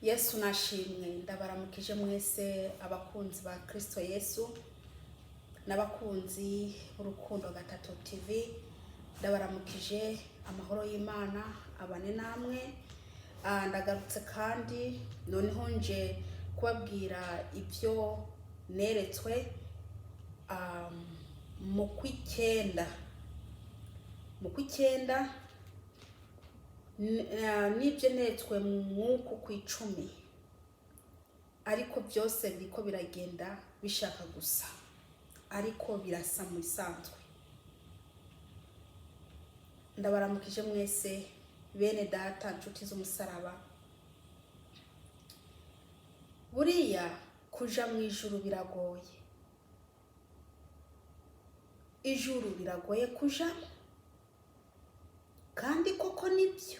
Yesu nashimwe, ndabaramukije mwese abakunzi ba Kristo Yesu n'abakunzi b'Urukundo Gatatu TV. Ndabaramukije, amahoro y'Imana abane namwe. Ndagarutse kandi noneho nje kubabwira ibyo neretswe mu kw'icyenda nibyo neretswe mw'uku kw'icumi, ariko byose biriko biragenda bishaka gusa, ariko birasa mu bisanzwe. Ndabaramukije mwese bene data nshuti z'umusaraba. Buriya kuja mu ijuru biragoye, ijuru biragoye kuja, kandi koko nibyo,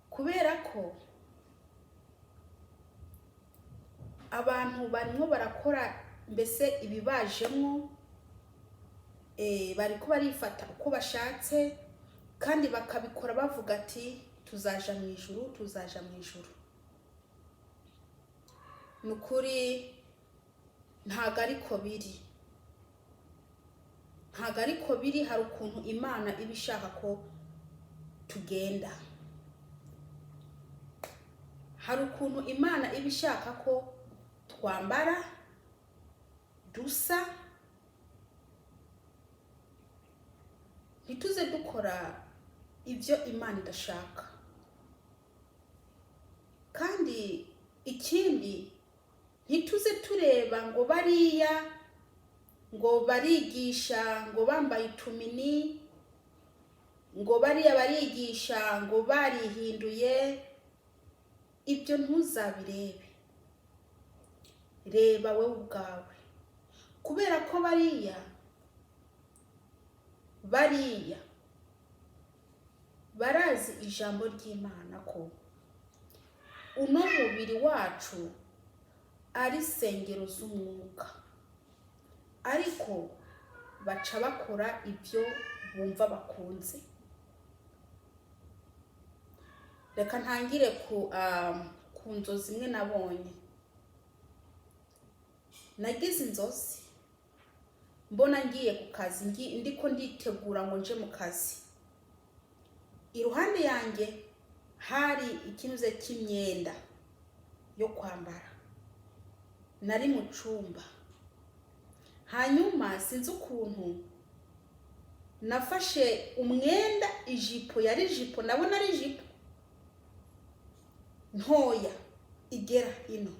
kubera ko abantu barimo barakora mbese ibibajemwo, bariko barifata uko bashatse kandi bakabikora bavuga ati tuzaja mu ijuru, tuzaja mu ijuru. Nukuri ntago ariko biri, ntago ariko biri. Hari ukuntu Imana iba ishaka ko tugenda, hari ukuntu Imana iba ishaka ko twambara dusa, ntituze dukora ibyo Imana idashaka. Kandi ikindi, ntituze tureba ngo bariya ngo barigisha ngo bambaye utumini, ngo bariya barigisha ngo barihinduye. Ibyo ntuzabirebe, reba wowe ubwawe, kubera ko bariya barazi ijambo ry'Imana ko uno mubiri wacu ari sengero z'umwuka, ariko baca bakora ibyo bumva bakunze. Reka ntangire ku nzozi imwe nabonye. Nagize inzozi mbona ngiye ku kazi, ndiko nditegura ngo nje mu kazi. Iruhande yanjye hari ikinuze cy'imyenda yo kwambara, nari mu cumba. Hanyuma sinzi ukuntu nafashe umwenda, ijipo, yari ijipo, nabona ari ijipo ntoya igera ino,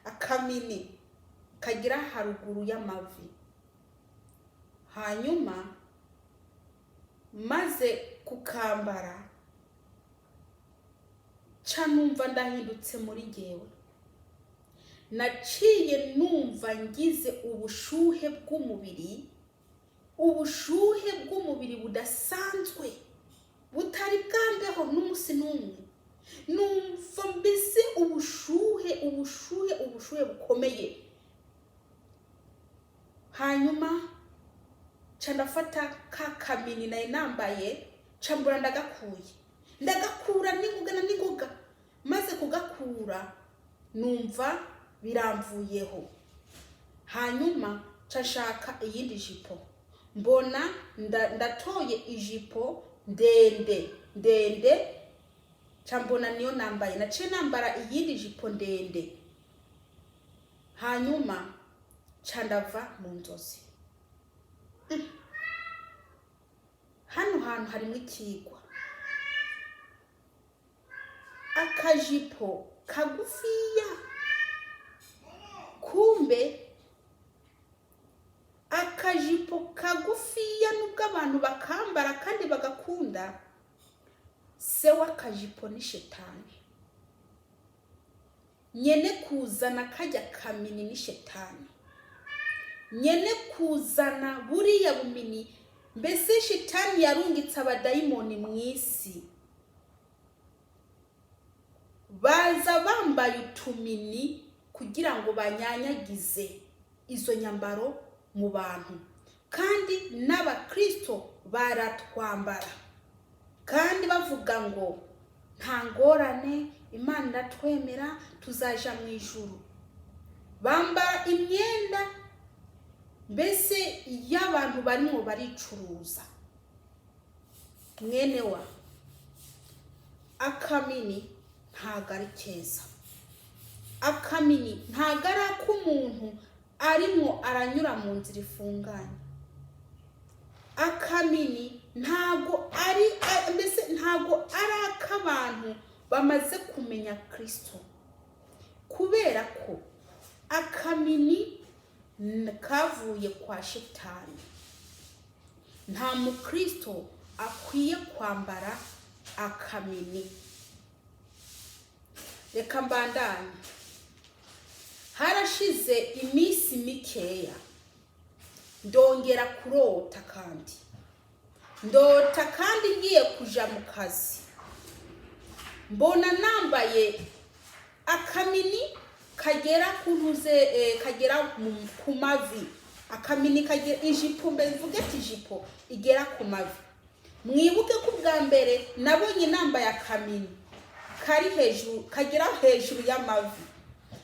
akamini kagira haruguru y'amavi. Hanyuma maze kukambara ca numva ndahindutse muri jyewe. Naciye numva ngize ubushuhe bw'umubiri budasanzwe, butari bwambeho n'umunsi n'umwe. Numva mbese ubushuhe bukomeye. Hanyuma ca ndafata ka kamini naye nambaye, ca mbura ndagakura n'ingoga. Maze kugakura numva biramvuyeho. Hanyuma ca nshaka iyindi jipo, mbona ndatoye ijipo ndende, ca mbona niyo nambaye. Naciye nambara iyindi jipo ndende. Hanyuma ca ndava mu nzozi. Hano hantu harimo ikigwa. Akajipo kagufiya, kumbe akajipo kagufiya nubwo abantu bakambara kandi bagakunda, se w'akajipo ni Shetani. Nyene kuzana kajya kamini ni Shetani, nyene kuzana buriya bumini. Mbese Shetani yarungitse abadayimoni mw'isi, baza bambaye utumini kugira ngo banyanyagize izo nyambaro mu bantu, kandi n'abakristo baratwambara kandi bavuga ngo nta ngorane, Imana iratwemera, tuzaja mu ijuru. Bambara imyenda mbese y'abantu barimo baricuruza. Mwene wa, akamini ntago ari keza. Akamini ntago ari ak'umuntu arimo aranyura mu nzira ifunganye. Akamini ntago ari ak'abantu bamaze kumenya Kristo, kubera ko akamini kavuye kwa Shitani. Nta mukristo akwiye kwambara akamini. Reka mbandanye. Harashize iminsi mikeya ndongera kurota kandi. Ndota kandi ngiye kuja mu kazi. Mbona nambaye akamini kagera kagera ku mavi. Akamini kagera ijipo, mvuge ati ijipo igera ku mavi. Mwibuke ko bwa mbere nabonye nambaye akamini kari hejuru, kagera hejuru y'amavi.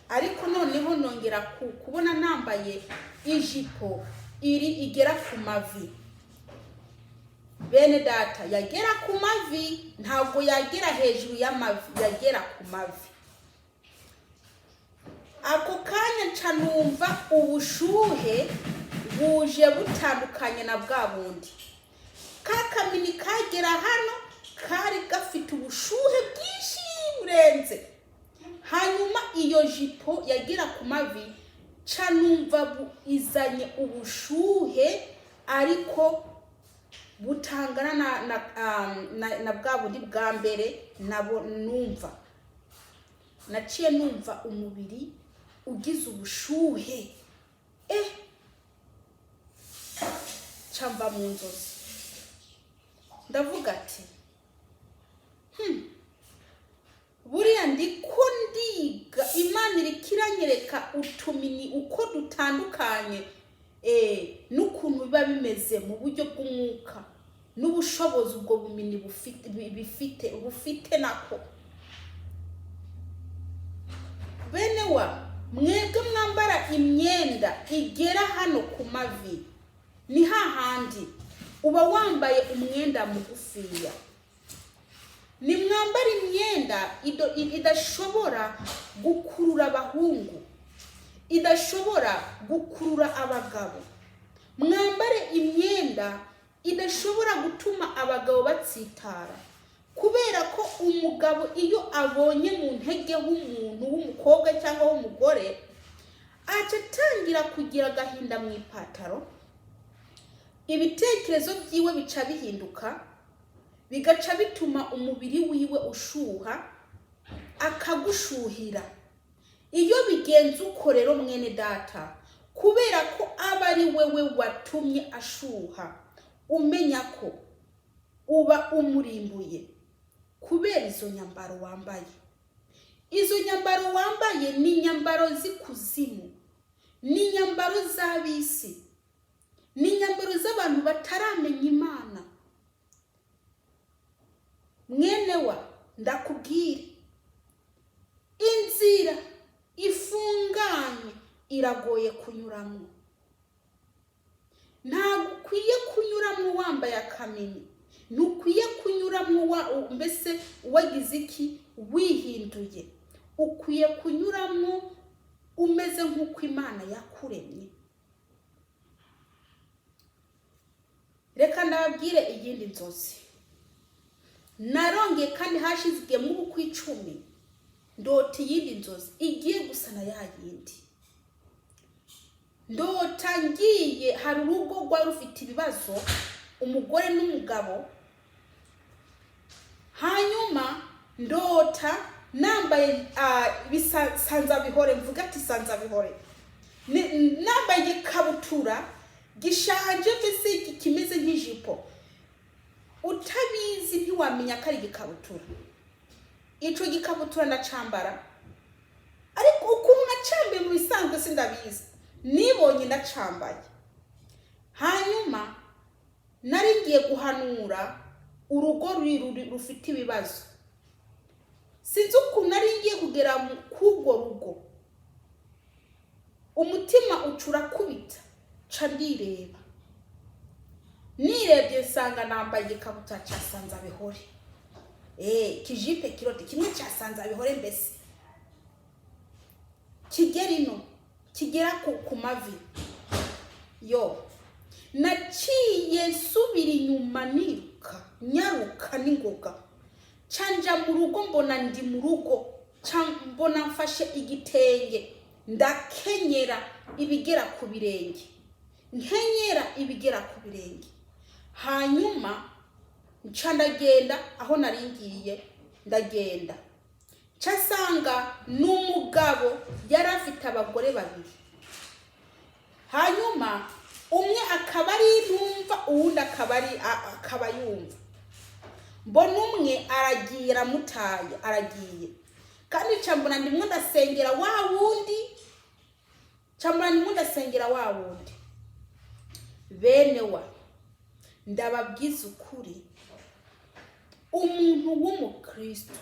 Ariko noneho nongera kubona nambaye ijipo igera ku mavi. Bene data, yagera ku mavi, ntabwo yagera hejuru y'amavi, yagera ku mavi. Ako kanya nca numva ubushuhe buje butandukanye na bwa bundi. Kakamini kagera hano kari gafite ubushuhe bwinshi burenze. Hanyuma iyo jipo yagera ku mavi, nca numva izanye ubushuhe ariko butangana na bwa bundi bwa mbere nabo numva. Naciye numva umubiri ugize ubushuhe. Camba mu nzozi. Ndavuga ati buriya ndiko ndiga, Imana irikiranyereka utumini uko dutandukanye n'ukuntu biba bimeze mu buryo bw'umwuka, n'ubushobozi ubwo bumini bufite nako. Bene wa, mwebwe mwambara imyenda igera hano ku mavi, ni hahandi uba wambaye umwenda mugufiya. Ni mwambara imyenda idashobora gukurura abahungu, idashobora gukurura abagabo. Mwambare imyenda idashobora gutuma abagabo batsitara, kubera ko umugabo iyo abonye mu ntege h'umuntu w'umukobwa cyangwa w'umugore, acatangira kugira agahinda mu ipataro. Ibitekerezo byiwe bica bihinduka, bigaca bituma umubiri wiwe ushuha, akagushuhira. Iyo bigenze uko rero mwene data, kubera ko aba ari wewe watumye ashuha, umenya ko uba umurimbuye kubera izo nyambaro wambaye. Izo nyambaro wambaye ni nyambaro z'ikuzimu, ni nyambaro z'abisi, ni nyambaro z'abantu bataramenya Imana. Mwene wa, ndakubwire, inzira ifunganye iragoye kunyuramo. Ntabwo ukwiye kunyuramo wambaye akamini, ntukwiye kunyuramo mbese wagize iki, wihinduye. Ukwiye kunyuramo umeze nk'uko Imana yakuremye. Reka ndababwire iyindi nzozi. Narongeye kandi hashize mu bukwi 10 ndota iyindi nzozi igiye gusa na ya yindi. Ndota ngiye, hari urugo rwari rufite ibibazo, umugore n'umugabo. Hanyuma ndota nambaye bisanza bihore, mvuga ati sanza bihore. Nambaye kabutura gishanje mbese kimeze nk'ijipo. Utabizi ntiwamenya ko ari igikabutura. Ico gikabutura ndacambara, ariko ukuntu nacambaye mu bisanzwe sindabizi, nibonye ndacambaye. Hanyuma nari ngiye guhanura urugo rufite ibibazo. Sinzi ukuntu ari ngiye kugera kubwo rugo, umutima ucura kubita, ca ndireba. Nirebye nsanga nambaye igikabutura cya Sanzabihore, kijipe kirote kimwe cya Sanzabihore, mbese kigera ino, kigera ku mavi. Yo, naciye nsubira inyuma niruka, nyaruka n'ingoga, canja mu rugo, mbona ndi mu rugo, mbona mfashe igitenge, ndakenyera ibigera ku birenge, nkenyera ibigera ku birenge. Hanyuma nca ndagenda aho naringiye, ndagenda casanga n'umugabo yari afite abagore babiri. Hanyuma umwe akaba ari yumva, uwundi akaba yumva. Mbona umwe aragiye, aramutaye, aragiye. Kandi cambona ndimwe ndasengera wa wundi, bene wa, ndababwiza ukuri, umuntu w'umukristo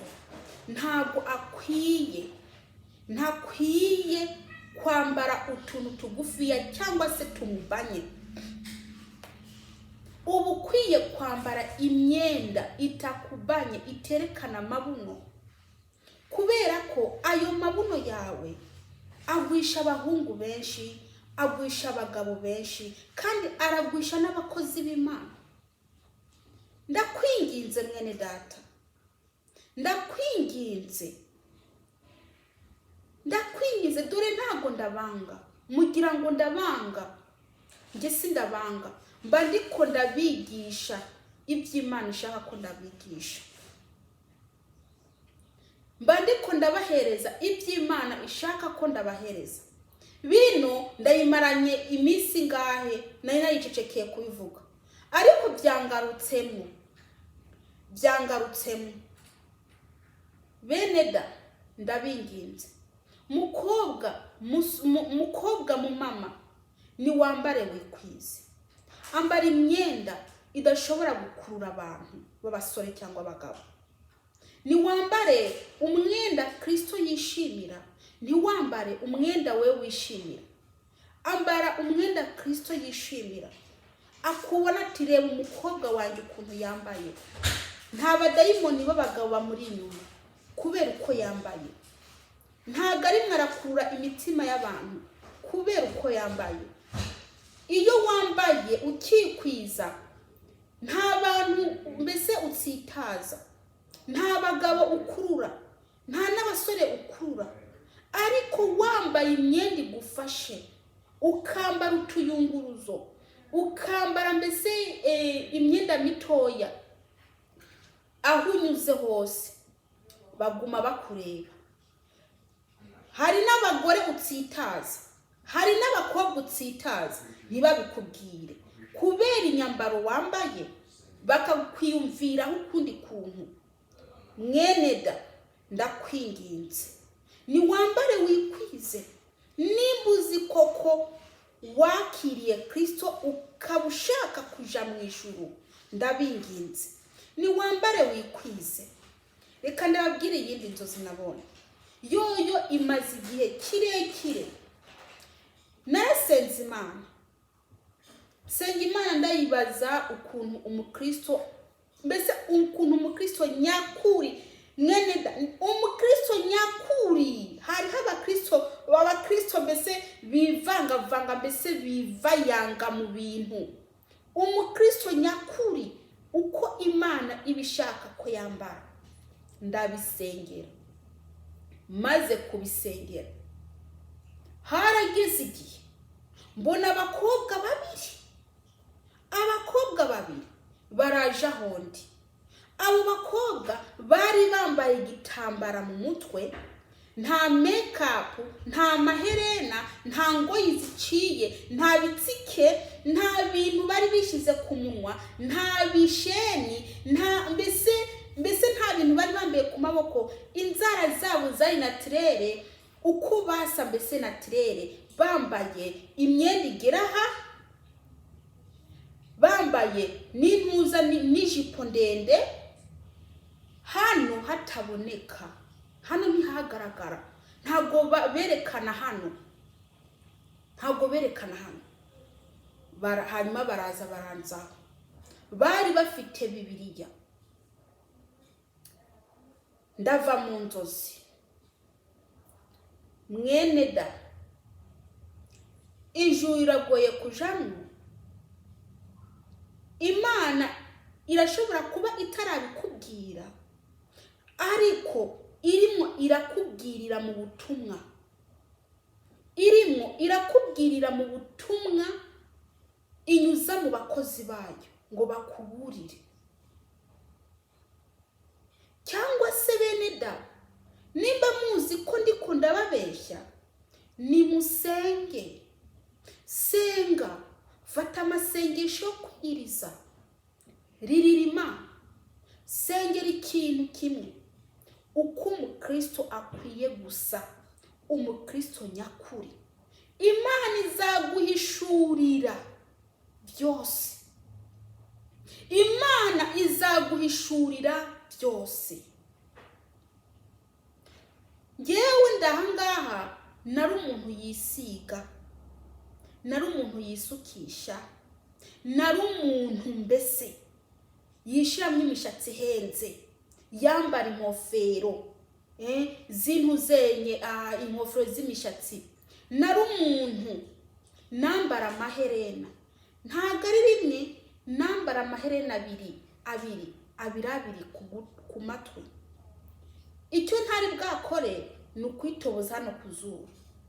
ntakwiye kwambara utuntu tugufiya cyangwa se tumubanye. Uba ukwiye kwambara imyenda itakubanye, iterekana amabuno, kubera ko ayo mabuno yawe agwisha abahungu benshi, agwisha abagabo benshi, kandi aragwisha n'abakozi b'Imana. Ndakwinginze mwene data, ndakwinginze, dore ntago ndabanga, mugira ngo ndabanga, nge sindabanga, mba ndiko ndabigisha iby'Imana ishaka ko ndabigisha, mba ndiko ndabahereza iby'Imana ishaka ko ndabahereza. Bino ndayimaranye iminsi ngahe nari naricecekeye kubivuga, ariko byangarutsemo. Bene da, ndabinginze, mukobwa mu mama, ni wambare wikwize. Ambara imyenda idashobora gukurura abantu b'abasore cyangwa abagabo. Ni wambare umwenda Kristo yishimira, ni wambare umwenda we wishimira. Ambara umwenda Kristo yishimira, akubona ati reba umukobwa wanjye ukuntu yambaye. Nta badayimoni b'abagabo bamuri inyuma kubera uko yambaye. Ntago ari mwarakurura imitima y'abantu kubera uko yambaye. Iyo wambaye ukikwiza, nta bantu mbese utsitaza, nta bagabo ukurura, nta n'abasore ukurura. Ariko wambaye imyenda igufashe, ukambara utuyunguruzo, ukambara mbese imyenda mitoya, aho unyuze hose baguma bakureba. Hari n'abagore utsitaza, hari n'abakobwa utsitaza, ntibabikubwire kubera inyambaro wambaye, bakakwiyumviraho ukundi kuntu. Mwene da, ndakwinginze, ni wambare wikwize. Nimba uzi koko wakiriye Kristo ukaba ushaka kuja mu ijuru, ndabinginze, ni wambare wikwize. Reka ndababwire iyindi nzozi nabonye. Yoyo imaze igihe kirekire. Nasenze Imana, ndayibaza ukuntu umukristo, mbese ukuntu umukristo nyakuri, mwene da, umukristo nyakuri. Hariho abakristo mbese bivanga, mbese bivayanga mu bintu. Umukristo nyakuri uko Imana ibishaka ko yambara. Ndabisengera, maze kubisengera, harageze igihe mbona abakobwa babiri baraje ahondi. Abo bakobwa bari bambaye igitambara mu mutwe, nta makeup, nta maherena, nta ngoyi ziciye, nta bitsike, nta bintu bari bishize ku munwa, nta bisheni, mbese nta bintu bari bambaye ku maboko. Inzara zabo zari naturere, uko basa mbese naturere, bambaye imyenda igera aha, bambaye n'intuza n'ijipo ndende, hano hataboneka, hano ntihagaragara, ntabwo berekana hano, ntabwo berekana hano. Hanyuma baraza baranza, bari bafite Bibiliya. Ndava mu nzozi, mwene da, ijuru iragoye kujamo. Imana irashobora kuba itarabikubwira, ariko irimo irakubwirira mu butumwa, irimo irakubwirira mu butumwa inyuza mu bakozi bayo ngo bakuburire. Cyangwa se bene da, nimba muzi ko ndiko ndababeshya, nimusenge. Senga, fata amasengesho yo kwiriza, riririma, sengera ikintu kimwe, uko umukristo akwiye gusa, umukristo nyakuri. Imana izaguhishurira byose, Imana izaguhishurira byose. Ngewe ndahangaha nari umuntu yisiga, nari umuntu yisukisha, nari umuntu mbese yishiramwo imishatsi ihenze, yambara inkofero zintuzenye, inkofero z'imishatsi. Nari umuntu nambara amaherena, ntago ari rimwe, nambara amaherena abiri ku matwi. Icyo ntari bwakore ni ukwitoboza hano ku zuru,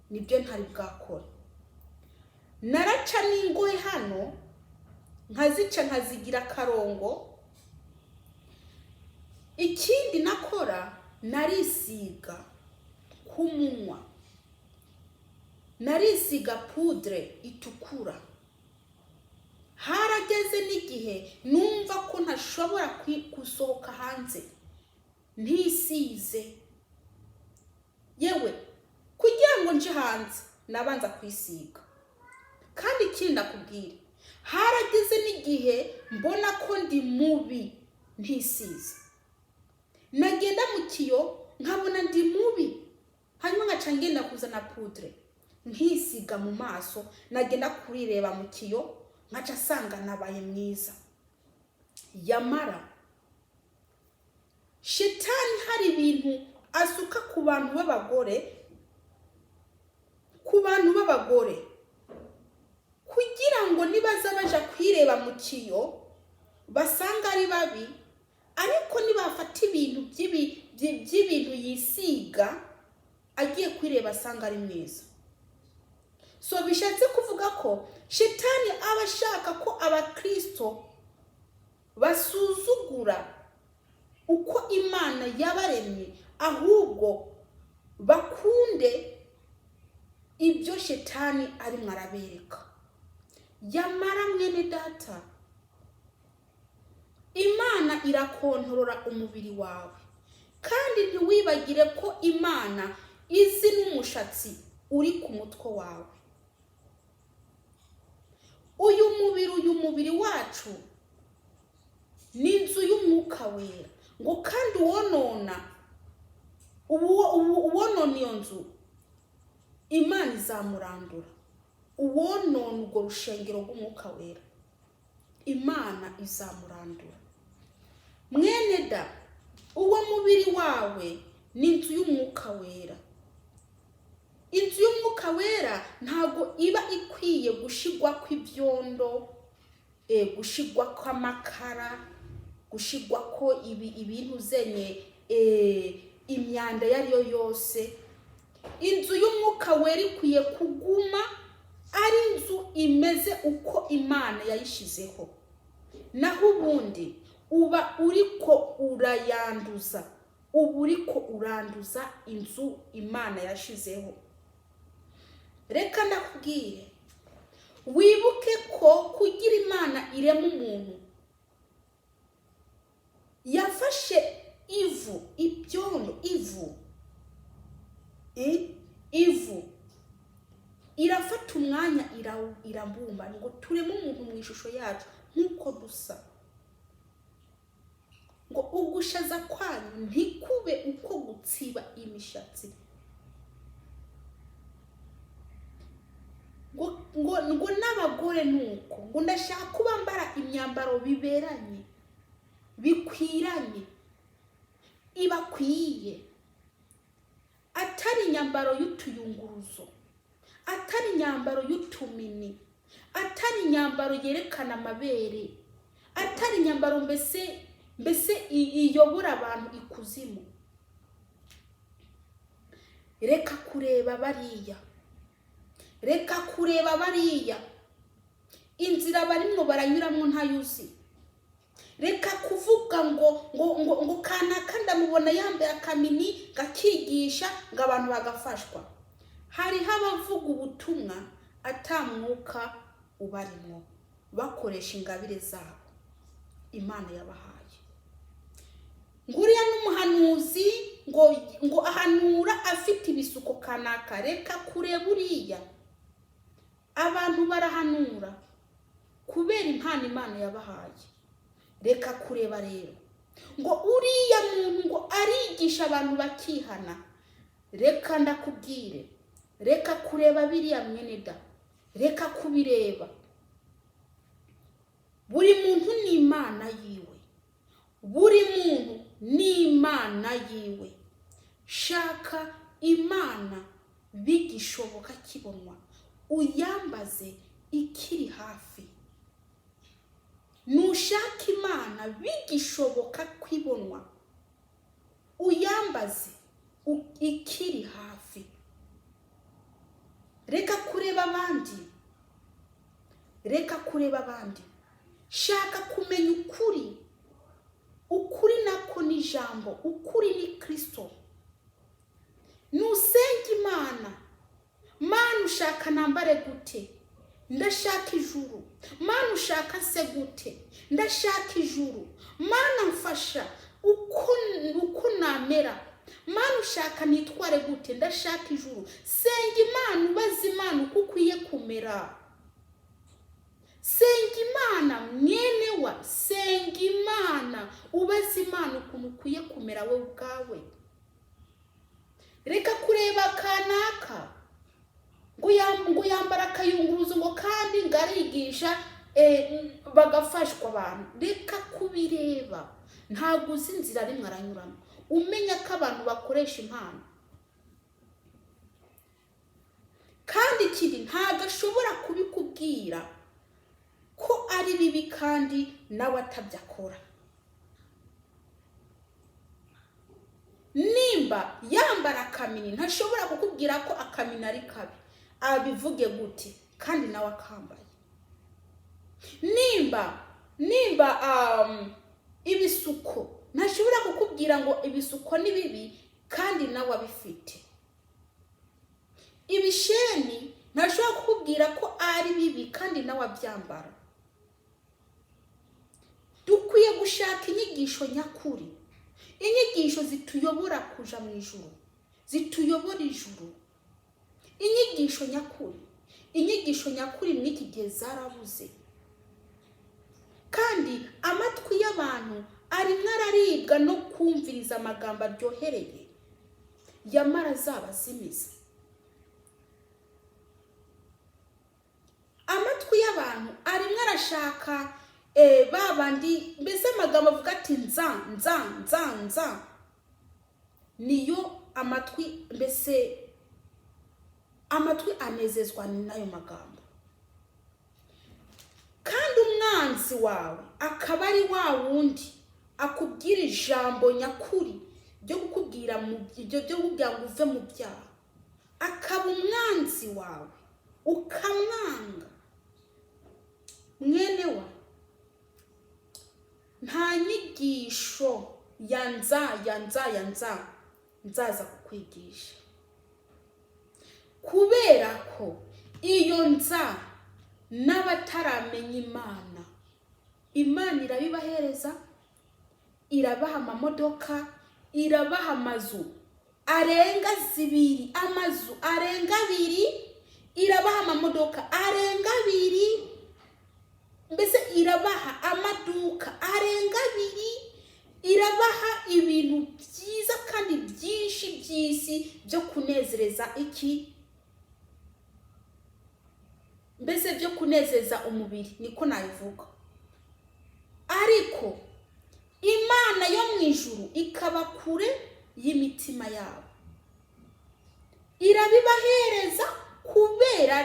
nibyo ntari bwakore. Naraca n'ingohe hano, nkazica nkazigira akarongo. Ikindi nakora, narisiga ku munwa, narisiga pudre itukura. Harageze n'igihe numva ko ntashobora gusohoka hanze ntisize. Yewe kugira ngo nje hanze nabanza kwisiga. Kandi ikindi nakubwira, harageze n'igihe mbona ko ndi mubi ntisize. Nagenda mu kiyo nkabona ndi mubi, hanyuma ngaca ngenda kuzana pudre nkisiga mu maso. Nagenda kurireba mu kiyo ngaca sanga nabaye mwiza. Yamara Shetani hari ibintu asuka ku bantu b'abagore, kugira ngo nibaza baja kwireba mu kiyo basanga ari babi, ariko nibafata ibintu by'ibintu yisiga agiye kwireba asanga ari mwiza. So bishatse kuvuga ko Shetani aba ashaka ko abakristo basuzugura uko Imana yabaremye, ahubwo bakunde ibyo Shetani ari mwarabereka. Yamara mwene data, Imana irakontorora umubiri wawe, kandi ntiwibagire ko Imana izi n'umushatsi uri ku mutwe wawe. Uyu mubiri wacu ni inzu y'Umwuka Wera, ngo kandi uwonona iyo nzu Imana izamurandura. Uwonona urwo rushengero rw'Umwuka Wera Imana izamurandura. Mwene da, uwo mubiri wawe ni inzu y'Umwuka Wera. Inzu y'Umwuka Wera ntago iba ikwiye gushigwa kw'ibyondo, gushigwa kw'amakara, gushigwa ko ibintu zenye imyanda yariyo yose. Inzu y'Umwuka Wera ikwiye kuguma ari inzu imeze uko Imana yayishizeho. Naho ubundi uba uriko urayanduza, uba uriko uranduza inzu Imana yashizeho. Reka ndakubwire, wibuke ko kugira Imana irema umuntu, yafashe ibyondo, ivu irafata umwanya irambumba ngo tureme umuntu mu ishusho yacu nk'uko dusa, ngo ugushaza kwanyu ntikube uko gutsiba imishatsi, ngo n'abagore nuko, ngo ndashaka kubambara imyambaro biberanye, bikwiranye, ibakwiye, atari imyambaro y'utuyunguruzo, atari imyambaro y'utumini, atari imyambaro yerekana amabere, atari imyambaro mbese iyobora abantu ikuzimu. Reka kureba bariya, reka kureba bariya, inzira barimwo baranyuramo ntayuzi. Reka kuvuga ngo kanaka ndamubona yambaye akamini gakigisha ngo abantu bagafashwa. Hariho abavuga ubutumwa atamwuka ubarimo, bakoresha ingabire zabo Imana yabahaye. Nguriya n'umuhanuzi ngo ahanura afite ibisuko kanaka. Reka kureba uriya, abantu barahanura kubera impano Imana yabahaye. Reka kureba rero ngo uriya muntu ngo arigisha abantu bakihana. Reka ndakubwire, reka kureba biriya mwene da, reka kubireba. Buri muntu ni Imana yiwe, buri muntu ni Imana yiwe. Shaka Imana bigishoboka kibonwa, uyambaze ikiri hafi. Nushaka Imana bigishoboka kwibonwa, uyambaze ikiri hafi. Reka kureba abandi, reka kureba abandi. Shaka kumenya ukuri. Ukuri nako ni ijambo, ukuri ni Kristo. Nusenga Imana, Mana ushaka nambare gute? Ndashaka ijuru. Mana ushaka se gute? Ndashaka ijuru. Mana mfasha uko namera. Mana ushaka nitware gute? Ndashaka ijuru. Senga Imana, ubaze Imana uko ukwiye kumera. Senga Imana mwene wa, senga Imana, ubaze Imana ukuntu ukwiye kumera we ubwawe. Reka kureba kanaka ngo yambara akayunguruzo ngo kandi ngarigisha bagafashwa abantu. Reka kubireba, ntabwo uzi inzira rimwe aranyuramo. Umenya ko abantu bakoresha impano, kandi ikindi ntabwo ashobora kubikubwira ko ari bibi kandi nawe atabyakora. Nimba yambara akamini, ntashobora kukubwira ko akamini ari kabi, abivuge gute kandi nawe akambaye. Nimba ibisuko, ntashobora kukubwira ngo ibisuko ni bibi kandi nawe abifite. Ibisheni, ntashobora kukubwira ko ari bibi kandi nawe abyambara. Dukwiye gushaka inyigisho nyakuri, inyigisho zituyobora kuja mu ijuru, zituyobora ijuru. Inyigisho nyakuri, inyigisho nyakuri mw'iki gihe zarabuze, kandi amatwi y'abantu arimwo araribwa no kumviriza amagambo aryohereye yamara zabazimiza. Amatwi y'abantu arimwo arashaka babandi mbese amagambo avuga ati nza. Niyo amatwi, mbese amatwi anezezwa n'ayo magambo. Kandi umwanzi wawe akaba ari wa wundi akubwira ijambo nyakuri ryo kukubwira byo kugira ngo uve mu byaha, akaba umwanzi wawe ukamwanga. Mwene wa, nta nyigisho nzaza kukwigisha, kubera ko iyo n'abataramenya Imana irabibahereza, irabaha amamodoka, irabaha amazu arenga 2, amazu arenga 2, irabaha amamodoka arenga 2. mbese irabaha amaduka arenga 2, irabaha ibintu byiza kandi byinshi by'isi byo kunezereza iki, mbese byo kunezeza umubiri, niko nabivuga. Ariko Imana yo mu ijuru ikaba kure y'imitima yabo, irabibahereza kubera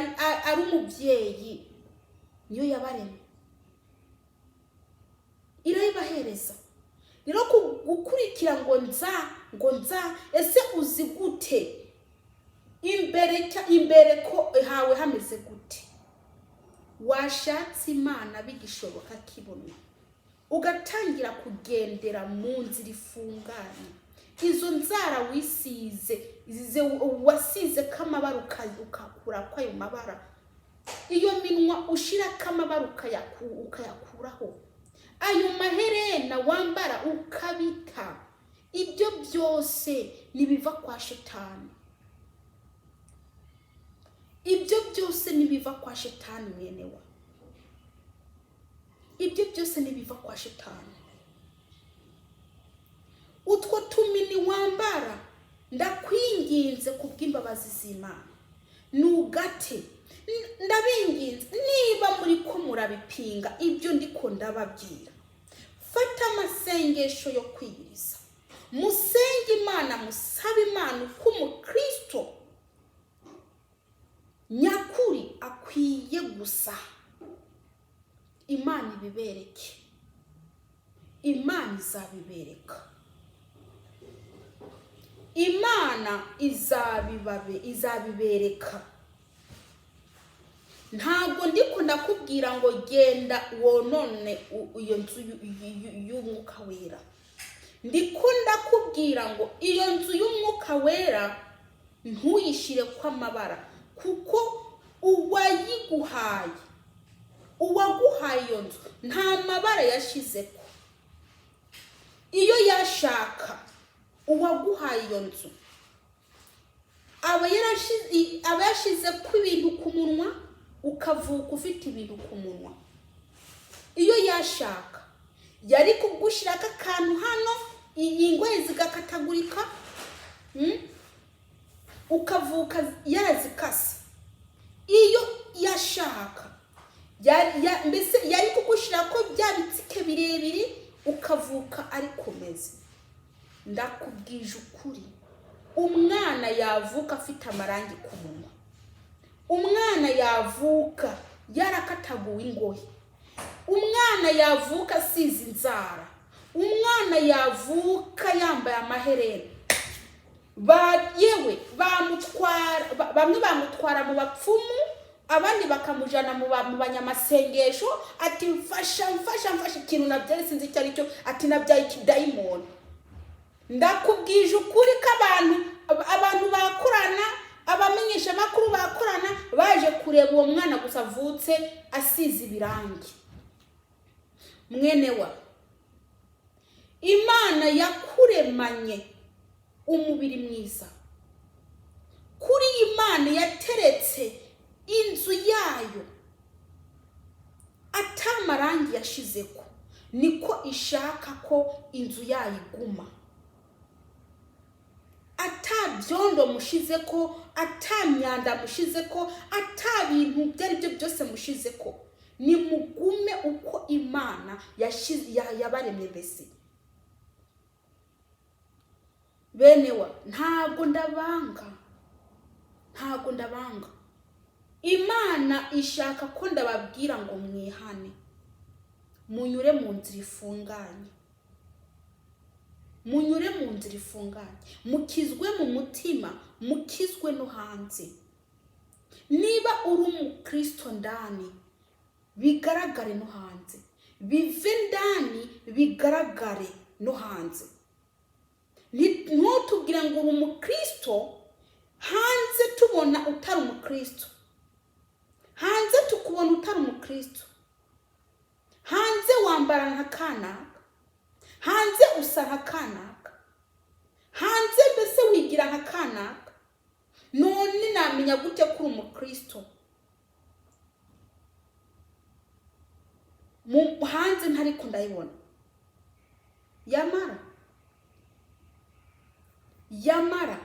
ari umubyeyi, niyo yabaremye, irabibahereza. Rero gukurikira ngo nza ese uzi gute imbere ko hawe hameze gute? Washatse Imana bigishoboka kibona, ugatangira kugendera mu nzira ifunganye. Izo nzara wisize wasize kamabara ukakura kwayo mabara, iyo minwa ushira kamabara ukayakuraho, ayo maherena wambara ukabita, ibyo byose nibiva kwa Shetani. Ibyo byose nibiva kwa Shetani mwenewa, ibyo byose nibiva kwa Shetani. Utwo tumini wambara ndakwinginze kubw'imbabazi z'Imana nugate, ndabinginze niba muri ko murabipinga ibyo ndiko ndababwira, fata amasengesho yo kwiyiriza, musenge Imana, musabe Imana uko umukristo nyakuri akwiye gusa. Imana ibibereke, Imana izabibereka, Imana izabibereka. Ntabwo ndiko ndakubwira ngo genda wonone iyo nzu y'umwuka wera, ndiko ndakubwira ngo iyo nzu y'umwuka wera ntuyishire kwa mabara, kuko uwaguhaye iyo nzu nta mabara yashizeko. Iyo yashaka uwaguhaye iyo nzu aba yashize ku ibintu ku munwa, ukavuka ufite ibintu ku munwa. Iyo yashaka yari kugushiraka akantu hano, ingwe zigakatagurika, ukavuka yarazikase. Iyo yashaka mbese yari kugushira ko bya bitsike birebire, ukavuka ari komeze. Ndakubwije ukuri, umwana yavuka afite amarangi ku munwa, umwana yavuka yarakataguwe ingoyi, umwana yavuka asize inzara, umwana yavuka yambaye amaherena. Yewe bamwe bamutwara mu bapfumu, abandi bakamujana mu banyamasengesho, ati mfasha ikintu nabyaye sinzi icyo ari cyo, ati nabyaye ikidayimoni. Ndakubwije ukuri ko abantu bakorana, abamenyesha makuru bakorana, baje kureba uwo mwana gusa avutse asize ibirangi. Mwenewa, Imana yakuremanye umubiri mwiza, kuri Imana yateretse inzu yayo atamarangi yashizeko, niko ishaka ko inzu yayo iguma. Atabyondo mushizeko, atamyanda mushizeko, atabintu byari byo byose mushizeko, ni mugume uko Imana yabaremye. Mbese benewa, ntago ndabanga. Imana ishaka ko ndababwira ngo mwihane, munyure mu nzira ifunganye, mukizwe mu mutima, mukizwe no hanze. Niba uri umukristo ndani, bigaragare no hanze, bive ndani bigaragare no hanze. Ntutubwire ngo uri umukristo hanze tubona utari umukristo, hanze tukubona utari umukristo, hanze wambara nka kanaka, hanze usa nka kanaka, hanze mbese wigira nka kanaka. None namenya gute ko uri umukristo? mu hanze ntariko ndayibona. Yamara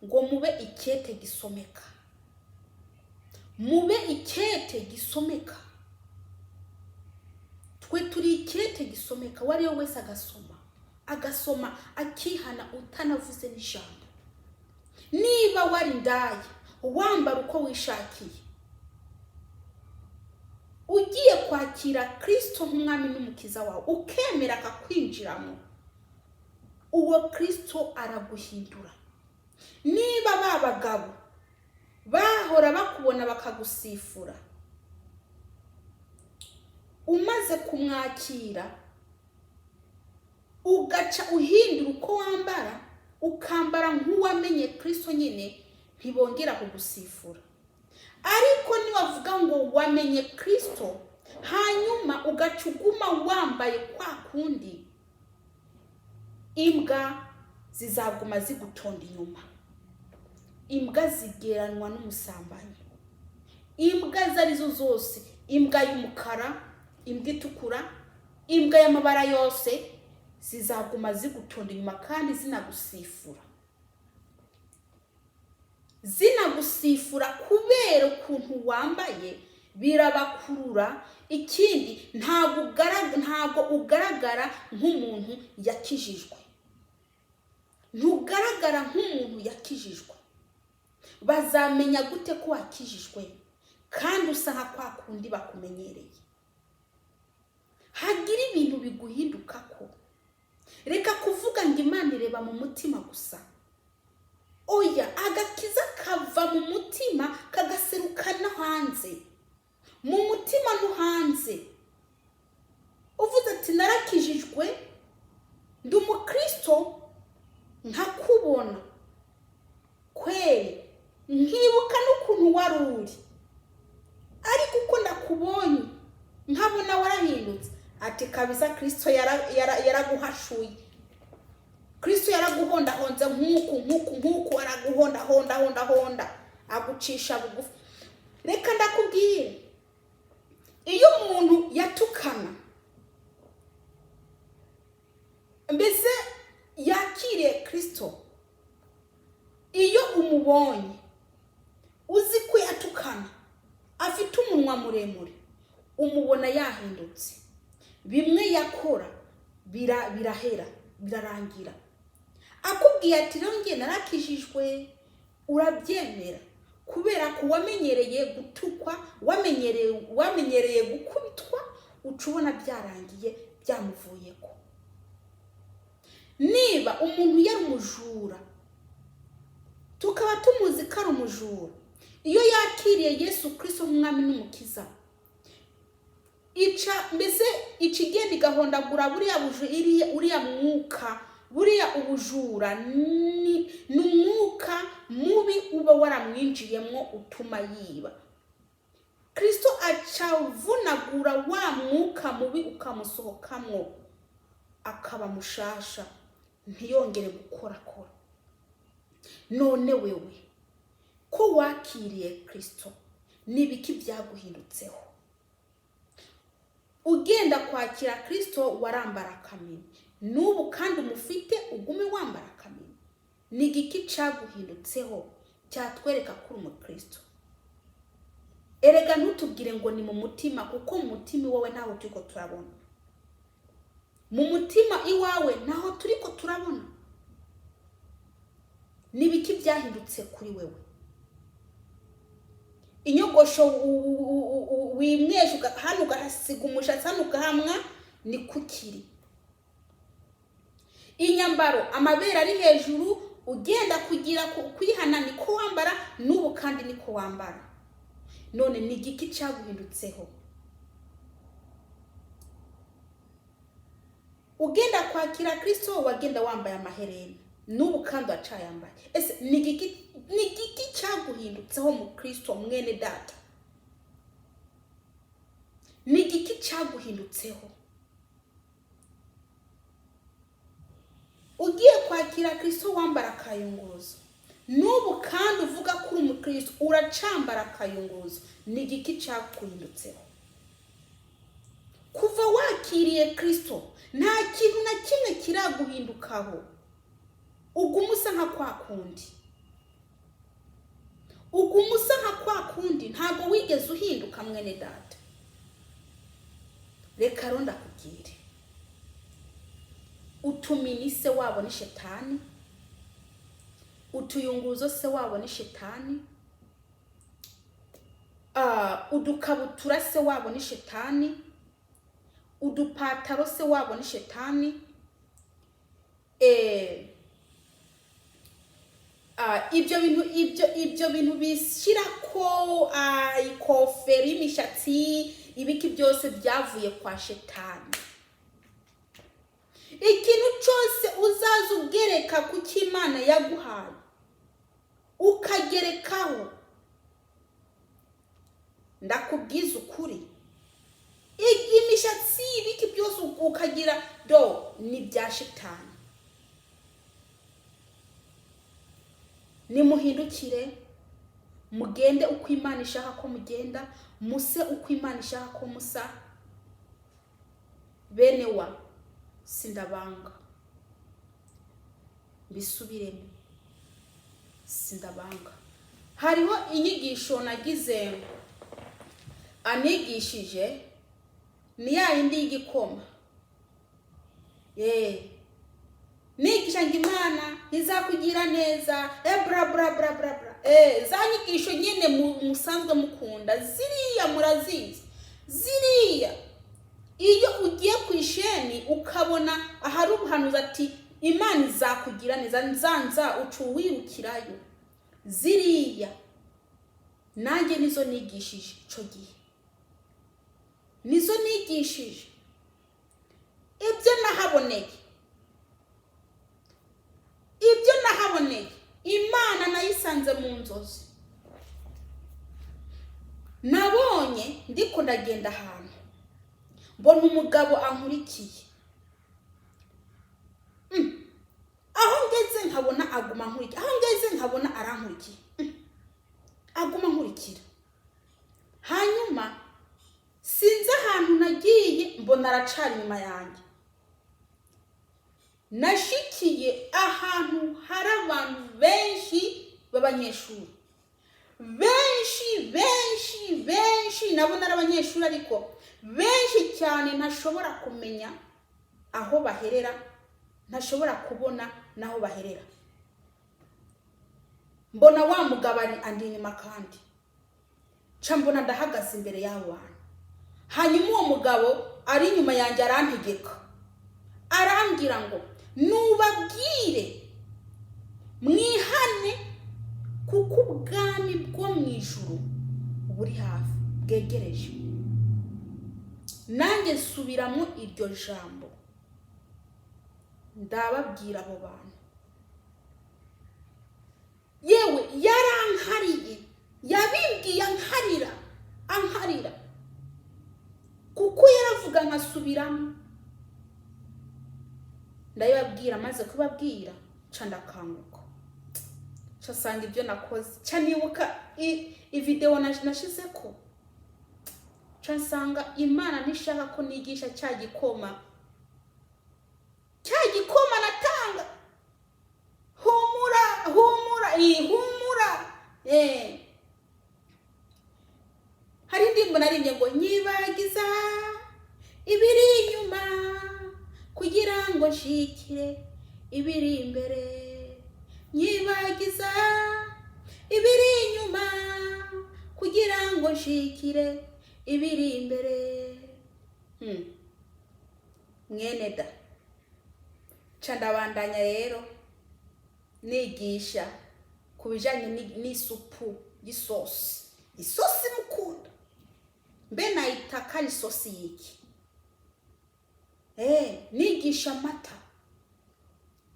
ngo mube icyete gisomeka. Mube icyete gisomeka. Twe turi icyete gisomeka, wariyo wese agasoma akihana utanavuze n'ijambo. Niba wari ndaya wambara uko wishakiye, ugiye kwakira Kristo nk'umwami n'umukiza wawe, ukemera akakwinjiramo, uwo Kristo araguhindura. Niba babagabo bahora bakubona bakagusifura, umaze kumwakira ugaca uhindura uko wambara, ukambara nk'uwamenye Kristo nyine, ntibongera kugusifura. Ariko niwavuga ngo wamenye Kristo hanyuma ugaca uguma wambaye kwa kundi, imbwa zizaguma zigutonda inyuma. Imbwa zigeranwa n'umusambanyi. Imbwa zarizo zose, imbwa y'umukara, imbwa itukura, imbwa y'amabara yose, zizaguma zigutonda inyuma kandi zinagusifura kubera ukuntu wambaye, birabakurura. Ikindi ntago ugaragara nk'umuntu yakijijwe. Ntugaragara nk'umuntu yakijijwe. Bazamenya gute ko wakijijwe kandi usa nka kwa kundi bakumenyereye? Hagira ibintu biguhinduka ko. Reka kuvuga ngo Imana ireba mu mutima gusa. Oya, agakiza kava mu mutima kagaseruka no hanze. Mu mutima no hanze. Uvuze ati narakijijwe, ndi umukristo, nkakubona kweli, nkibuka n'ukuntu wari uri, ariko uko ndakubonye nkabona warahindutse, ati kabisa Kristo yaraguhashuye. Kristo yaraguhondahonze nk'uku araguhondahonda agucisha bugufi. Reka ndakubwire, iyo umuntu yatukana, mbese yakiriye Kristo, iyo umubonye uzi ko yatukana, afite umunwa muremure, umubona yahindutse. Bimwe yakora birahera, birarangira. Akubwiye ati rero ngiye narakijijwe, urabyemera kubera ko wamenyereye gutukwa, wamenyereye gukubitwa, ucubona byarangiye byamuvuyeko. Niba umuntu yari umujura, tukaba tumuzi ko ari umujura, iyo yakiriye Yesu Kristo nk'umwami n'umukiza, mbese ikigenda igahondagura uriya mwuka, buriya ubujura ni umwuka mubi uba waramwinjiyemo utuma yiba. Kristo acavunagura wa mwuka mubi ukamusohokamo, akaba mushasha, ntiyongere gukora. None wewe ko wakiriye Kristo, nibiki byaguhindutseho? Ugenda kwakira Kristo warambara kamini, n'ubu kandi umufite ugume wambara kamini. Nigiki cyaguhindutseho cyatwereka ko uri umukristo? Erega ntutubwire ngo ni mu mutima, kuko mu mutima wowe ntaho turiko turabona. Mu mutima iwawe naho turiko turabona. Nibiki byahindutse kuri wewe? Inyogosho wimweje hano ugahasiga umushatsi hano ugahamwa, ni kukiri. Inyambaro amabere ari hejuru, ugenda kugira kwihana niko wambara, n'ubu kandi niko wambara. None ni igiki cyaguhindutseho? Ugenda kwakira Kristo wagenda wambaye amaherena, n'ubu kandi acayambaye. Ese ni igiki cyaguhindutseho mu Kristo mwene data? Ni igiki cyaguhindutseho? Ugiye kwakira Kristo wambara akayunguruzo, n'ubu kandi uvuga ko uri umukristo uracambara akayunguruzo, ni igiki cyaguhindutseho? kuva wakiriye Kristo nta kintu na kimwe kiraguhindukaho, uguma usa nka kwa kundi, uguma usa nka kwa kundi, ntabwo wigeze uhinduka mwene data. Reka ronda kubwire, utumini se wabo ni shetani, utuyunguruzo se wabo ni shetani, udukabutura se wabo ni shetani, udupataro se wabo ni shetani, ibyo bintu bishyira ko ikoferi, imishatsi, ibiki byose byavuye kwa shetani. Ikintu cyose uzaza ugereka ku cy'Imana yaguhaye ukagerekaho, ndakubwiza ukuri, imishatsi, ibiki byose ukagira ni bya shetani. Nimuhindukire mugende uko Imana ishaka ko mugenda, muse uko Imana ishaka ko musa. Bene wa sindabanga, bisubiremo, sindabanga. Hariho inyigisho nagize anigishije, ni ya indi y'igikoma. Nigisha ngo Imana izakugira neza, bra bra bra bra bra. Za nyigisho nyine musanzwe mukunda, ziriya murazizi. Ziriya iyo ugiye ku isheni ukabona ahari ubuhanuzi ati Imana izakugira neza, nzanza ucuwirukirayo. Ziriya nanjye nizo nigishije ico gihe, nizo nigishije. Ibyo nahaboneye Imana nayisanze mu nzozi. Nabonye ndiko ndagenda ahantu, mbona umugabo ankurikiye. Aho ngeze nkabona aguma ankurikiye, aho ngeze nkabona arankurikiye, aguma ankurikira. Hanyuma sinzi ahantu nagiye, mbona aracari inyuma yanjye. Nashikiye ahantu hari abantu benshi b'abanyeshuri, benshi nabona ari abanyeshuri, ariko benshi cyane ntashobora kumenya aho baherera, ntashobora kubona naho baherera. Mbona wa mugabo andi inyuma kandi ca mbona ndahagaze imbere y'abo bantu. Hanyuma uwo mugabo ari inyuma yanjye arantegeka, arambwira ngo nubabwire mwihane kuko ubwami bwo mu ijuru buri hafi, bwegereje. Nanjye subiramo iryo jambo, ndababwira abo bantu. Yewe yarankariye, yabimbwiye ankarira kuko yaravuga nkasubiramo. Ndababwira, maze kubabwira ca ndakanguka, ca sanga ibyo nakoze, ca nibuka video nashize ko, ca sanga Imana nishaka ko nigisha cya gikoma natanga. Humura. Hari indirimbo narimbye ngo nyibagiza ibiri inyuma kugira ngo nshikire ibiri imbere, nyibagiza ibiri inyuma kugira ngo nshikire ibiri imbere. Mwene da, ca ndabandanya rero nigisha kubijanye n'isupu isosi mukunda, mbe nayitaka isosi yiki. Nigisha amata,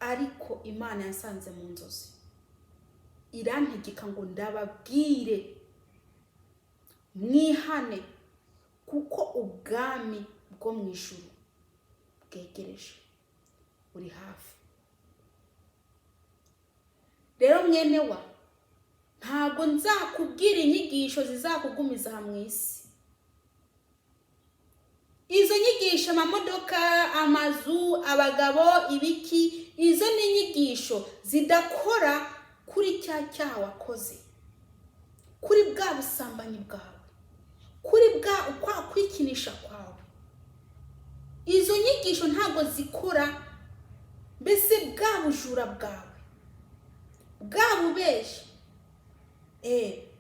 ariko Imana yansanze mu nzozi irantegeka ngo ndababwire mwihane kuko ubwami bwo mu ijuru bwegereje, buri hafi. Rero mwene wa, ntabwo nzakubwira inyigisho zizakugumiza mu isi. izo nyigisho, amamodoka, amazu, abagabo, ibiki, izo ni inyigisho zidakora kuri cya cyaha wakoze, kuri bwa busambanyi bwawe, kuri bwa kwikinisha kwawe. Izo nyigisho ntabwo zikora mbese bwa bujura bwawe, bwa bubeshi,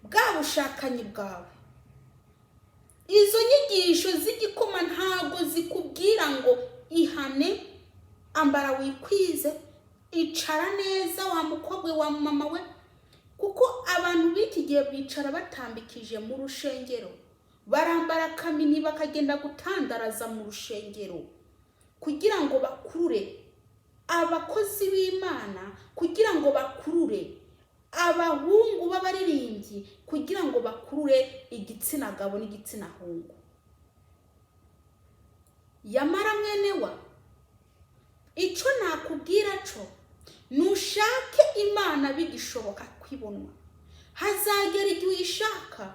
bwa bushakanyi bwawe. Izo nyigisho z'igikoma ntabwo zikubwira ngo ihane, ambara wikwize, icara neza wa mukobwa wa mama we, kuko abantu b'iki gihe bicara batambikije mu rushengero, barambara kamini bakagenda gutandaraza mu rushengero kugira ngo bakurure abakozi b'Imana, kugira ngo bakurure abahungu b'abaririmbyi, kugira ngo bakurure igitsina gabo n'igitsina hungu. Yamara mwene wa, icyo nakubwira cyo, nushake Imana bigishoboka kwibonwa. Hazagera igihe uyishaka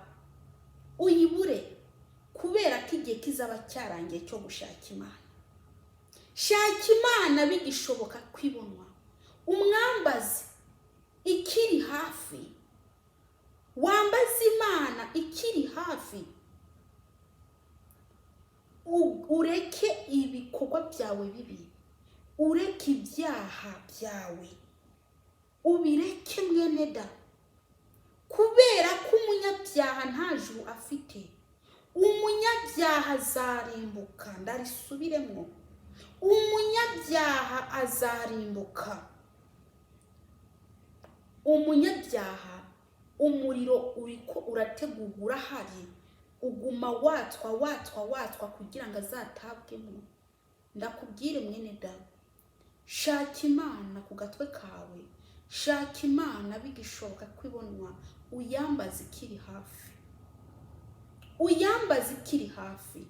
uyibure, kubera ko igihe kizaba cyarangiye cyo gushaka Imana. Shaka Imana bigishoboka kwibonwa, umwambazi ikiri hafi, wambaze Imana ikiri hafi, ureke ibikorwa byawe bibi, ureke ibyaha byawe, ubireke mwene da, kubera ko umunyabyaha nta juru afite. Umunyabyaha azarimbuka, ndarisubiremo, umunyabyaha azarimbuka. Umunyabyaha umuriro uriko urategurwa urahari, uguma watwa kugira ngo azatabwemo. Ndakubwire mwene da, shaka Imana ku gatwe kawe, shaka Imana bigishoboka kwibonwa, uyambaze ikiri hafi, uyambaze ikiri hafi.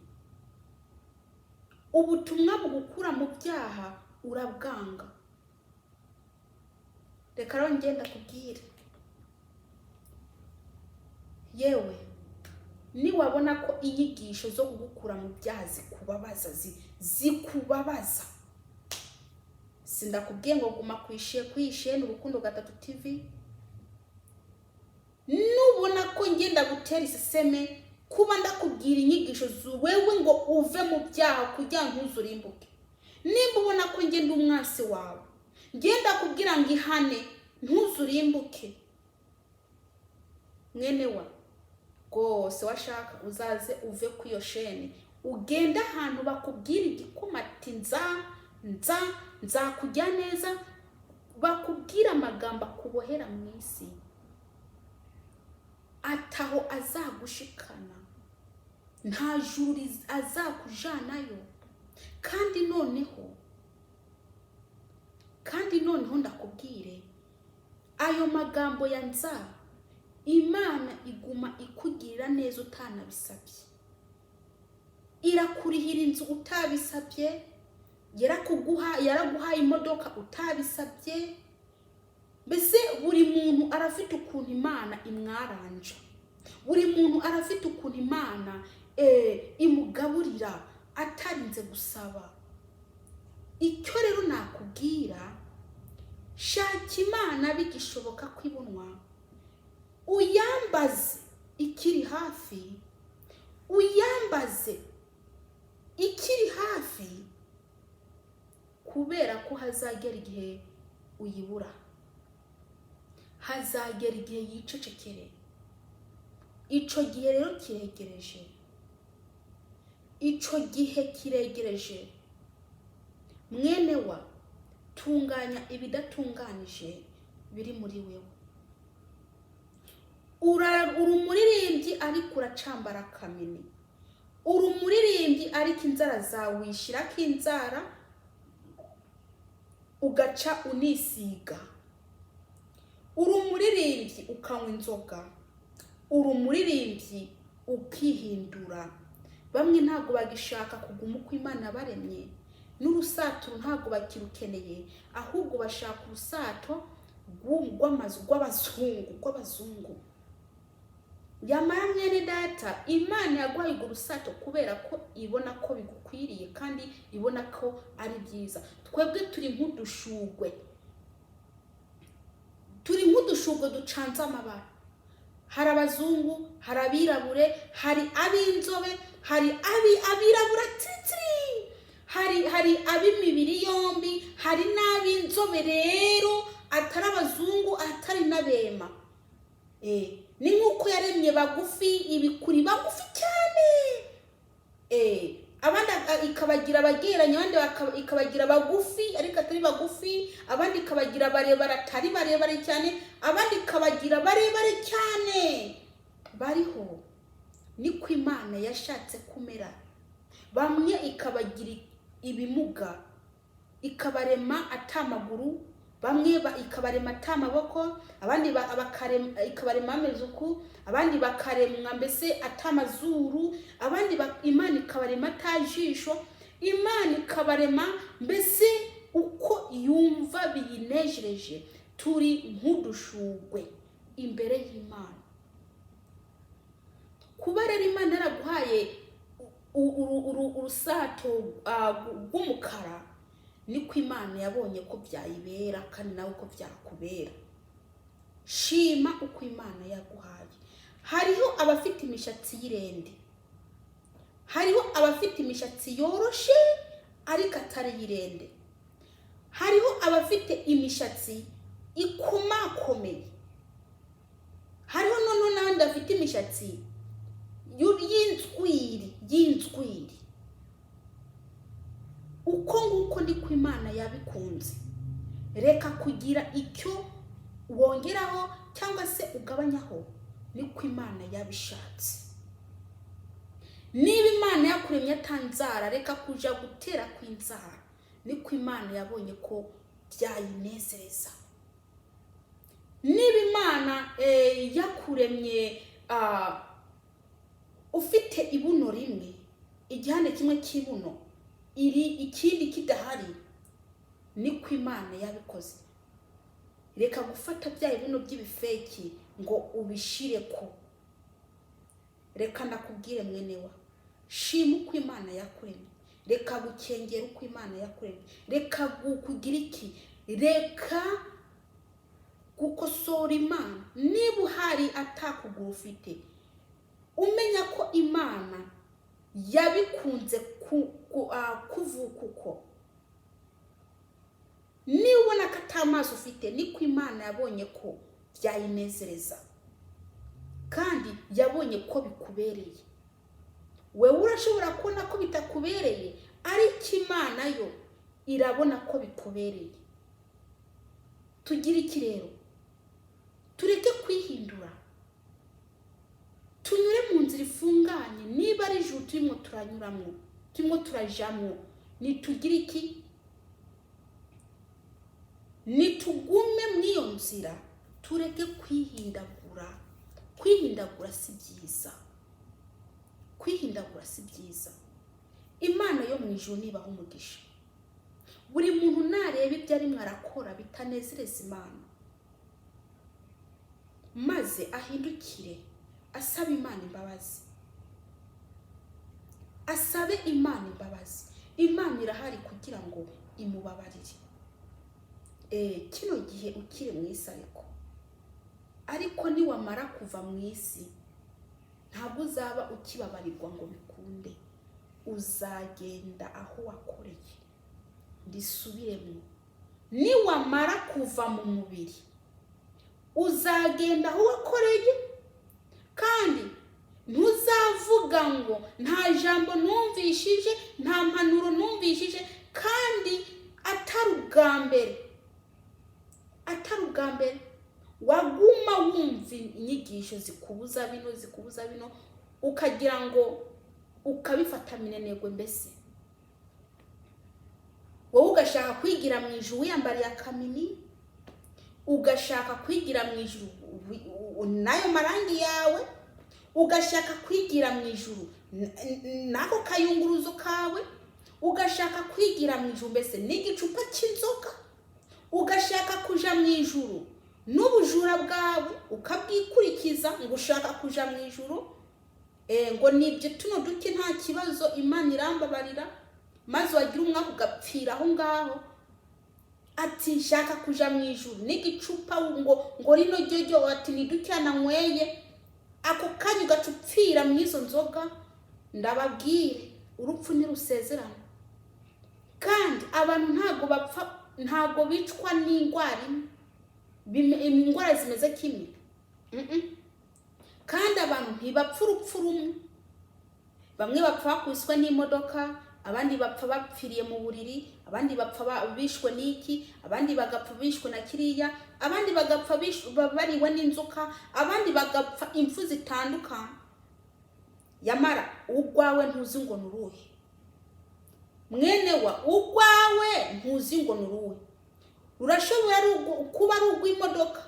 Ubutumwa bugukura mu byaha urabwanga. Reka rero ngenda kubwire, yewe niwabona ko inyigisho zo kugukura mu byaha zikubabaza, sindakubwiye ngo guma kwishe n'urukundo gatatu TV. Nubona ko ngenda gutera iseseme kuba ndakubwira inyigisho wewe ngo uve mu byaha kugira ngo ntuzurimbuke, nimba ubona ko ngenda umwasi wawe, ngenda kubwira ngo ihane ntuzurimbuke, mwene wa, rwose washaka uzaze uve ku iyo shene, ugenda ahantu bakubwira igikoma ati nzakujya neza, bakubwira amagambo akubohera mu isi, ataho azagushikana, nta juru azakujanayo. Kandi noneho ndakubwire, ayo magambo ya Imana iguma ikugirira neza utanabisabye, irakurihira inzu utabisabye, yaraguhaye imodoka utabisabye. Mbese buri muntu arafite ukuntu Imana imwaranja, buri muntu arafite ukuntu Imana imugaburira atarinze gusaba. Icyo rero nakubwira, shaka Imana bigishoboka kwibonwa, uyambaze ikiri hafi, uyambaze ikiri hafi, kubera ko hazagera igihe uyibura, hazagera igihe yicecekere. Ico gihe rero kiregereje, ico gihe kiregereje. Mwene wa, tunganya ibidatunganije biri muri wewe. Uri umuririmbyi ariko uracambara kamini, uri umuririmbyi ariko inzara zawe wishirako inzara ugaca unisiga, uri umuririmbyi ukanywa inzoga, uri umuririmbyi ukihindura. Bamwe ntago bagishaka kuguma uko Imana baremye, n'urusato ntago bakirukeneye, ahubwo bashaka urusato rw'abazungu. yamara mwene data, Imana yaguhaye urwo rusato kubera ko ibona ko bigukwiriye kandi ibona ko ari byiza. Twebwe turi nk'udushugwe ducanze amabara. Hari abazungu, hari abirabure, hari ab'inzobe, hari abirabura titiri, hari ab'imibiri yombi, hari n'ab'inzobe rero atari abazungu atari n'abema. Ni nk'uko yaremye bagufi, ibikuri bagufi cyane, abandi ikabagira abageranye, abandi ikabagira bagufi ariko atari bagufi, abandi ikabagira barebare atari barebare cyane, abandi ikabagira barebare cyane. Bariho niko Imana yashatse kumera. Bamwe ikabagira ibimuga, ikabarema atamaguru, bamwe ikabarema atamaboko, abandi ikabarema amezuku, abandi bakaremwa mbese atamazuru, abandi Imana ikabarema atajisho, Imana ikabarema mbese uko yumva biyinejereje. Turi nk'udushugwe imbere y'Imana. Kuba rero Imana yaraguhaye urusato rw'umukara, niko Imana yabonye ko byayibera kandi nawe ko byakubera. Shima uko Imana yaguhaye. Hariho abafite imishatsi y'irende, hariho abafite imishatsi yoroshe ariko atari y'irende, hariho abafite imishatsi ikomakomeye, hariho none n'abandi bafite imishatsi y'inzwiri. Uko nguko ndiko Imana yabikunze. Reka kugira icyo wongeraho cyangwa se ugabanyaho, niko Imana yabishatse. Niba Imana yakuremye atanzara, reka kuja gutera kw'inzara, niko Imana yabonye ko byayinezeza. Niba Imana yakuremye ufite ibuno rimwe, igihande kimwe cy'ibuno ikindi kidahari, niko Imana yabikoze. Reka gufata bya ibuno by'ibifeki ngo ubishire ko. Reka ndakubwire mwenewa, shima uko Imana yakuremye. Reka gukengera uko Imana yakuremye. Reka kugira iki? Reka gukosora Imana. Niba uhari atakuguru ufite, umenya ko Imana yabikunze kuvuka uko. Niba ubona ko atamazi ufite, niko Imana yabonye ko byayinezereza kandi yabonye ko bikubereye. Wewe urashobora kubona ko bitakubereye, ariko Imana yo irabona ko bikubereye. Tugira iki rero? Tureke kwihindura, tunyure mu nzira ifunganye. Niba ari ijuru turimo turanyuramo, turimo turajamo, nitugira iki? Nitugume mw'iyo nzira, tureke kwihindagura. Kwihindagura si byiza, kwihindagura si byiza. Imana yo mu ijuru nibaha umugisha. Buri muntu nareba ibyo arimo arakora bitanezereza Imana, maze ahindukire asabe Imana imbabazi, asabe Imana imbabazi. Imana irahari kugira ngo imubabarire. Kino gihe ukiri mu isi, ariko niwamara kuva mu isi, ntabwo uzaba ukibabarirwa ngo bikunde. Uzagenda aho wakoreye. Ndisubiremo, niwamara kuva mu mubiri, uzagenda aho wakoreye, kandi ntuzavuga ngo nta jambo numvishije, nta mpanuro numvishije, kandi atari ubwa mbere. Waguma wumva inyigisho zikubuza bino, ukagira ngo ukabifata minenegwe. Mbese wowe ugashaka kwigira mu ijuru wiyambariye akamini, ugashaka kwigira mu ijuru nayo marangi yawe, ugashaka kwigira mu ijuru nako kayunguruzo kawe, ugashaka kwigira mu ijuru mbese n'igicupa cy'inzoga, ugashaka kuja mu ijuru n'ubujura bwawe ukabwikurikiza ngo ushaka kuja mu ijuru, ngo nibyo tuno duke nta kibazo Imana irambabarira, maze wagira umwaka ugapfira aho ngaho ati nshaka kuja mu ijuru, n'igicupa ngo rino ryo ati ni duke nanyweye, ako kanya ugacupfira mu izo nzoga. Ndababwire urupfu ntirusezerana, kandi abantu ntago bicwa n'indwara indwara zimeze kimwe, kandi abantu ntibapfa urupfu rumwe. Bamwe bapfa bakubiswe n'imodoka, abandi bapfa bapfiriye mu buriri, abandi bapfa bishwe n'iki, abandi bagapfa bishwe na kiriya, abandi bagapfa bariwe n'inzoka, abandi bagapfa impfu zitandukanye. Yamara ugwawe ntuzi ngo nuruhe, mwene wa ugwawe ntuzi ngo nuruhe. Urashobora kuba ari ugw'imodoka,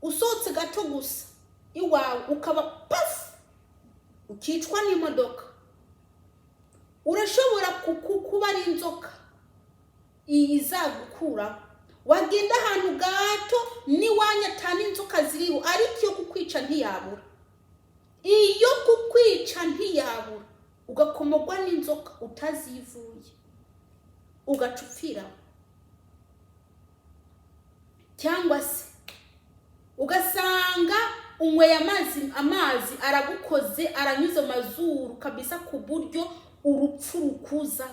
usohotse gato gusa iwawe ukaba paf ukicwa n'imodoka. Urashobora kuba ari inzoka izagukura, wagenda ahantu gato niwanyatana inzoka ziriho, ariko iyo kukwica ntiyabura, iyo kukwica ntiyabura, ugakomogwa n'inzoka utazivuye ugacupfira. Cyangwa se ugasanga unyweye amazi aragukoze, aranyuze mazuru kabisa ku buryo urupfu rukuza.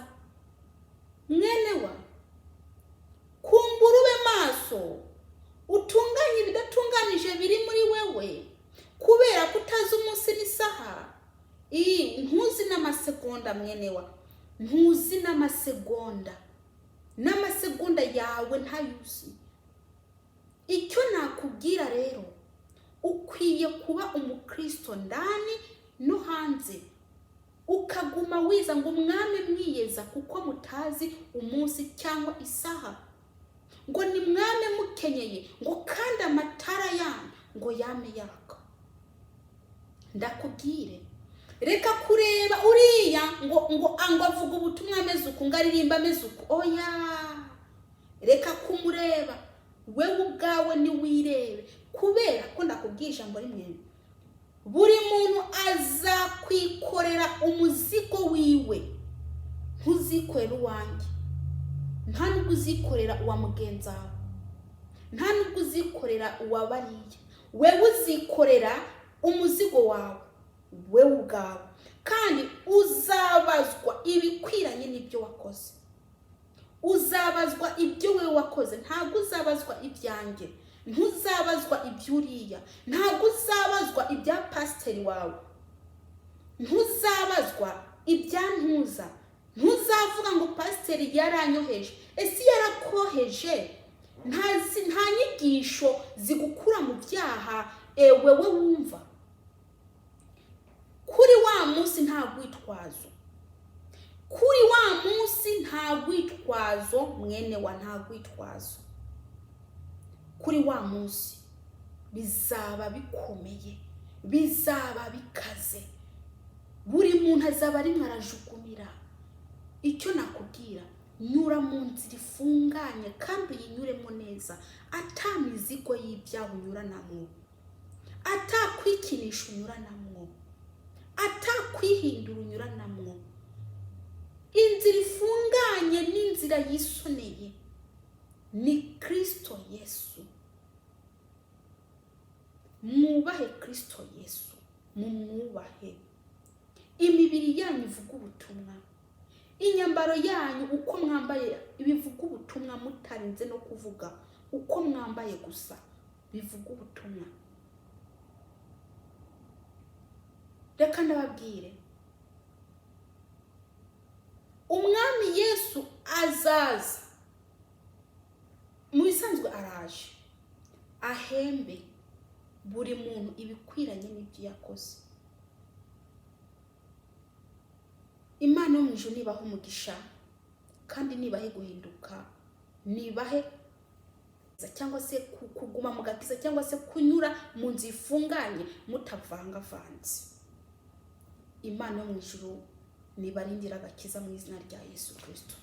Mwene wa kumbura ube maso, utunganye ibidatunganije biri muri wewe, kubera kutazi umunsi n'isaha. Ntuzi n'amasegonda mwene wa, ntuzi n'amasegonda yawe ntayuzi. Icyo nakubwira rero, ukwiye kuba umukristo ndani no hanze, ukaguma wiza ngo mwami mwiyeza kuko mutazi umunsi cyangwa isaha, ngo ni mwami mukenyeye ngo kandi amatara yanyu ngo yame yaka. Ndakubwire, reka kureba uriya ngo avuga ubutumwa ameze uku, ngo aririmba ameze uku. Oya, reka kumureba, wewe ubwawe ni wirebe, kubera ko ndakubwira ijambo rimwe, buri muntu azakwikorera umuzigo wiwe. Ntuzikorera uwanjye, nta nubwo uzikorera uwa mugenzi wawe, nta nubwo uzikorera uwa bariya. Wewe uzikorera umuzigo wawe wewe ubwawe, kandi uzabazwa ibikwiranye n'ibyo wakoze. Uzabazwa ibyo wewe wakoze, ntabwo uzabazwa ibyanjye, ntuzabazwa ibyuriya, ntabwo uzabazwa ibya pasiteri wawe, ntuzabazwa ibyantuza. Ntuzavuga ngo pasiteri yaranyoheje. Ese yarakoheje? Nta nyigisho zigukura mu byaha wewe wumva. Kuri wa munsi nta gwitwazo, kuri wa munsi nta gwitwazo mwene wa, nta gwitwazo. Kuri wa munsi bizaba bikomeye, bizaba bikaze, buri muntu azaba arimwe arajukumira. Icyo nakubwira, nyura mu nzira ifunganye kandi uyinyuremo neza, atamizigo y'ibyaha unyuranamwo, atakwikinisha unyuranamwo, atakwihindura unyuranamwo. Inzira ifunganye n'inzira yisoneye ni Kristo Yesu. Mwubahe Kristo Yesu, mumwubahe. Imibiri yanyu ivuga ubutumwa, inyambaro yanyu uko mwambaye ibivuga ubutumwa, mutarinze no kuvuga uko mwambaye gusa bivuga ubutumwa. Reka ndababwire, umwami Yesu azaza, mu bisanzwe araje ahembe buri muntu ibikwiranye n'ibyo yakoze. Imana yo mu ijuru nibahe umugisha, kandi nibahe guhinduka, nibahe cyangwa se kuguma mu gakiza, cyangwa se kunyura mu nzira ifunganye mutavangavanze. Imana yo mu ijuru nibarindira agakiza mu izina rya Yesu Kristo.